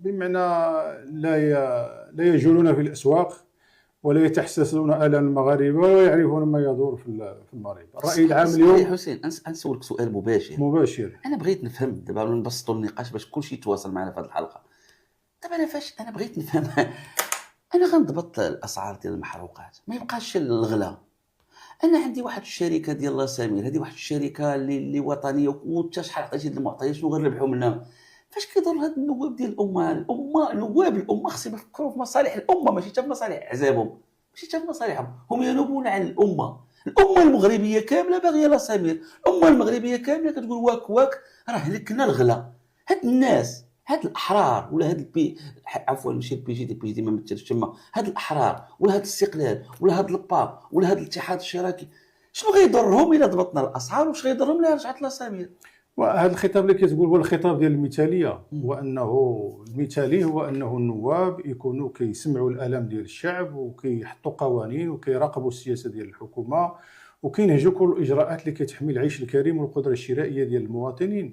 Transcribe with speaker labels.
Speaker 1: بمعنى لا يجولون في الأسواق ولا يتحسسون آلام المغاربة ولا يعرفون ما يدور في المغرب. الرأي العام اليوم
Speaker 2: حسين، نسولك سؤال
Speaker 1: مباشر.
Speaker 2: انا بغيت نفهم دابا، نبسطوا النقاش باش كلشي يتواصل معنا في هذه الحلقه. دابا انا فاش انا بغيت نفهم انا غنضبط الاسعار ديال المحروقات، ما يبقاش الغلا. انا عندي واحد الشركه ديال لا سمير، هذه واحد الشركه اللي وطنيه، وحتى شحال عطيتي المعطيات شنو غنربحوا منها؟ فاش كيدور هاد النواب ديال الامه نواب الامه خصهم يفكروا في مصالح الامه، ماشي حتى في مصالح احزابهم، ماشي حتى في مصالحهم. هم ينوبون عن الامه المغربيه كامله باغيه لا سمير، الامه المغربيه كامله كتقول واك واك راه هلكنا الغلا. هاد الناس، هاد الاحرار ولا هاد عفوا ماشي البي جي دي ما مثلش تما، هاد الاحرار ولا هاد الاستقلال ولا هاد البا ولا هاد الاتحاد الاشتراكي، شنو غيضرهم الا ضبطنا الاسعار؟ واش غيضرهم الا رجعت لا سمير؟
Speaker 1: وهذا الخطاب اللي كتقول هو الخطاب ديال المثاليه، وانه المثالي هو انه النواب يكونوا كيسمعوا الالام ديال الشعب وكيحطوا قوانين وكيراقبوا السياسه ديال الحكومه وكينهجوا كل الاجراءات اللي كتحمي العيش الكريم والقدره الشرائيه ديال المواطنين.